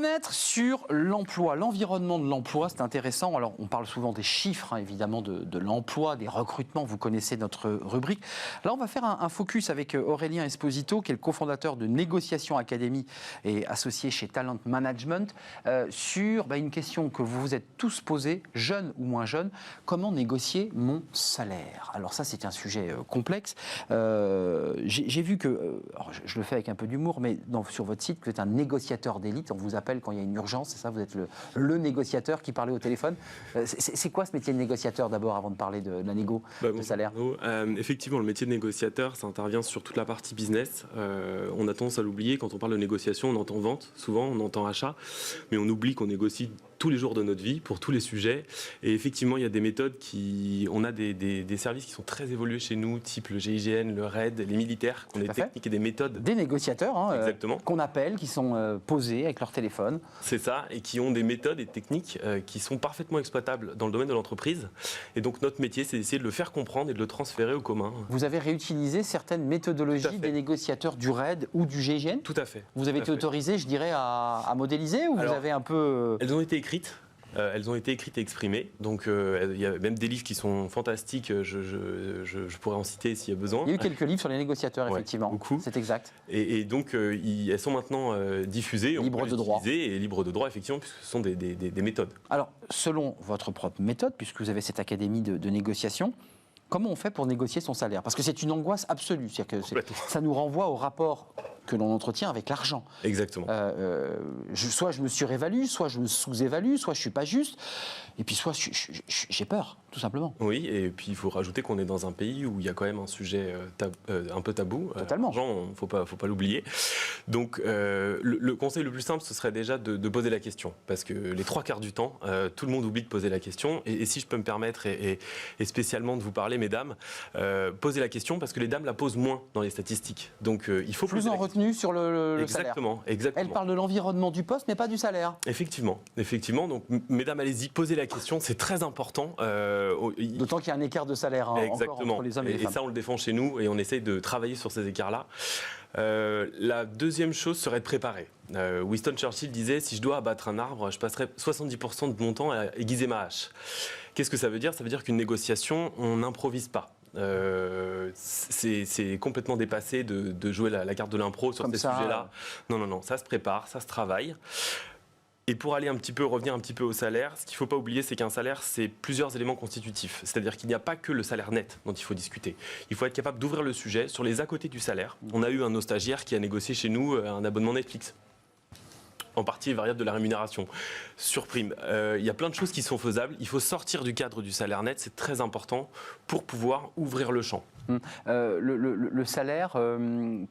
remettre sur l'emploi, l'environnement de l'emploi, c'est intéressant. Alors, on parle souvent des chiffres, hein, évidemment, de l'emploi, des recrutements. Vous connaissez notre rubrique. Là, on va faire un focus avec Aurélien Esposito, qui est le cofondateur de Négociation Academy et associé chez Talent Management, sur une question que vous vous êtes tous posée, jeunes ou moins jeunes, comment négocier mon salaire? Alors ça, c'est un sujet complexe. J'ai vu que, alors je le fais avec un peu d'humour, mais sur votre site, vous êtes un négociateur d'élite. On vous appelle quand il y a une urgence, c'est ça? Vous êtes le négociateur qui parlait au téléphone. C'est quoi ce métier de négociateur d'abord, avant de parler de la négo de salaire? Effectivement, le métier de négociateur, ça intervient sur toute la partie business. On a tendance à l'oublier. Quand on parle de négociation, on entend vente, souvent on entend achat, mais on oublie qu'on négocie tous les jours de notre vie, pour tous les sujets. Et effectivement, il y a des méthodes on a des services qui sont très évolués chez nous, type le GIGN, le RAID, les militaires, qui ont des techniques et des méthodes. Des négociateurs, exactement, qu'on appelle, qui sont posés avec leur téléphone. C'est ça, et qui ont des méthodes et techniques qui sont parfaitement exploitables dans le domaine de l'entreprise. Et donc notre métier, c'est d'essayer de le faire comprendre et de le transférer au commun. Vous avez réutilisé certaines méthodologies des négociateurs du RAID ou du GIGN? Tout à fait. Vous avez été autorisé, je dirais, à modéliser, ou vous avez un peu... Elles ont été écrites. Elles ont été écrites et exprimées, donc il y a même des livres qui sont fantastiques, je pourrais en citer s'il y a besoin. Il y a eu quelques livres sur les négociateurs, effectivement, beaucoup. C'est exact. Et donc elles sont maintenant diffusées, libres de droit. Et libres de droit, effectivement, puisque ce sont des méthodes. Alors, selon votre propre méthode, puisque vous avez cette académie de négociation, comment on fait pour négocier son salaire? Parce que c'est une angoisse absolue, c'est-à-dire que ça nous renvoie au rapport que l'on entretient avec l'argent. Exactement. Soit je me surévalue, soit je me sous-évalue, soit je ne suis pas juste, et puis soit j'ai peur, tout simplement. Oui, et puis il faut rajouter qu'on est dans un pays où il y a quand même un sujet un peu tabou. Totalement. L'argent, faut pas l'oublier. Donc le conseil le plus simple, ce serait déjà de poser la question, parce que les 3/4 du temps, tout le monde oublie de poser la question. Et si je peux me permettre, et spécialement de vous parler, mesdames, posez la question, parce que les dames la posent moins dans les statistiques. Donc il faut plus en retenue sur le exactement, salaire. Exactement. Elle parle de l'environnement du poste, mais pas du salaire. Effectivement. Donc mesdames, allez-y, posez la question, c'est très important. D'autant qu'il y a un écart de salaire encore entre les hommes et les femmes. Et ça, on le défend chez nous, et on essaye de travailler sur ces écarts-là. La deuxième chose serait de préparer. Winston Churchill disait, si je dois abattre un arbre, je passerai 70% de mon temps à aiguiser ma hache. Qu'est-ce que ça veut dire? Ça veut dire qu'une négociation, on n'improvise pas. C'est complètement dépassé de jouer la carte de l'impro sur ces sujets-là. Non, ça se prépare, ça se travaille. Et pour revenir un petit peu au salaire, ce qu'il ne faut pas oublier, c'est qu'un salaire, c'est plusieurs éléments constitutifs. C'est-à-dire qu'il n'y a pas que le salaire net dont il faut discuter. Il faut être capable d'ouvrir le sujet sur les à côté du salaire. On a eu un de nos stagiaires qui a négocié chez nous un abonnement Netflix, en partie variable de la rémunération, sur prime. Il y a plein de choses qui sont faisables. Il faut sortir du cadre du salaire net, c'est très important pour pouvoir ouvrir le champ. Le salaire,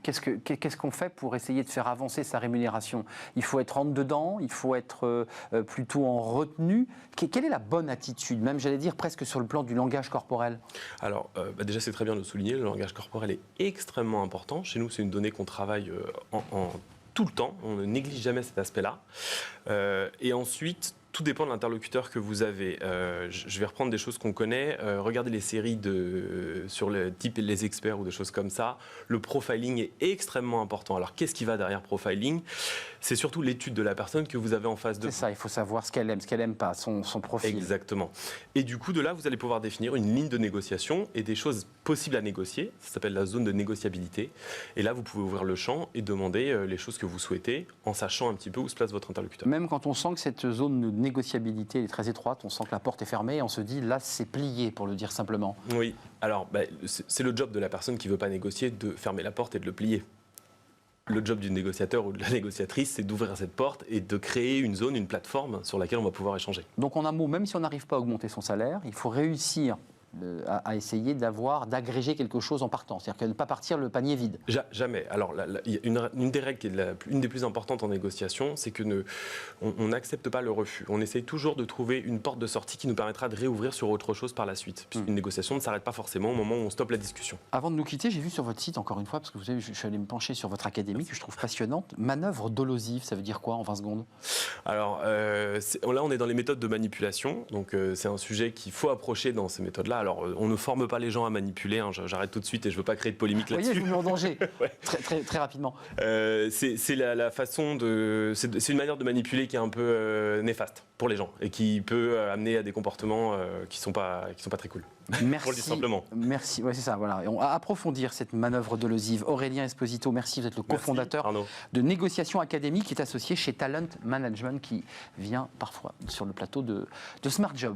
qu'est-ce qu'on fait pour essayer de faire avancer sa rémunération? Il faut être rentre dedans, il faut être plutôt en retenue. Quelle est la bonne attitude, même j'allais dire presque sur le plan du langage corporel? Alors déjà, c'est très bien de le souligner, le langage corporel est extrêmement important. Chez nous, c'est une donnée qu'on travaille tout le temps, on ne néglige jamais cet aspect-là. Et ensuite, tout dépend de l'interlocuteur que vous avez. Je vais reprendre des choses qu'on connaît. Regardez les séries sur le type Les Experts ou des choses comme ça. Le profiling est extrêmement important. Alors, qu'est-ce qui va derrière profiling? C'est surtout l'étude de la personne que vous avez en face de vous. C'est ça, il faut savoir ce qu'elle aime pas, son profil. Exactement. Et du coup, de là, vous allez pouvoir définir une ligne de négociation et des choses possibles à négocier. Ça s'appelle la zone de négociabilité. Et là, vous pouvez ouvrir le champ et demander les choses que vous souhaitez en sachant un petit peu où se place votre interlocuteur. Même quand on sent que cette zone de négociabilité est très étroite, on sent que la porte est fermée et on se dit là, c'est plié, pour le dire simplement. Oui, alors c'est le job de la personne qui ne veut pas négocier de fermer la porte et de le plier. Le job du négociateur ou de la négociatrice, c'est d'ouvrir cette porte et de créer une zone, une plateforme sur laquelle on va pouvoir échanger. Donc en un mot, même si on n'arrive pas à augmenter son salaire, il faut réussir à essayer d'agréger quelque chose en partant, c'est-à-dire que ne pas partir le panier vide. Jamais. Alors, il y a une des règles qui est une des plus importantes en négociation, c'est que on n'accepte pas le refus. On essaye toujours de trouver une porte de sortie qui nous permettra de réouvrir sur autre chose par la suite, puisqu'une négociation ne s'arrête pas forcément au moment où on stoppe la discussion. Avant de nous quitter, j'ai vu sur votre site, encore une fois, parce que vous savez, je suis allé me pencher sur votre académie, que je trouve passionnante, manœuvre dolosive, ça veut dire quoi en 20 secondes? Alors, là, on est dans les méthodes de manipulation, donc c'est un sujet qu'il faut approcher dans ces méthodes-là alors on ne forme pas les gens à manipuler, hein, j'arrête tout de suite et je ne veux pas créer de polémique là-dessus. Vous voyez, je vous mets en danger, ouais. très rapidement. C'est la façon de... C'est une manière de manipuler qui est un peu néfaste pour les gens et qui peut amener à des comportements qui sont pas très cool. Merci. Pour le dire simplement. Merci, ouais, c'est ça, voilà. Et on va approfondir cette manœuvre dolosive. Aurélien Esposito, merci, vous êtes le cofondateur de Négociation Académique qui est associé chez Talent Management qui vient parfois sur le plateau de Smart Job.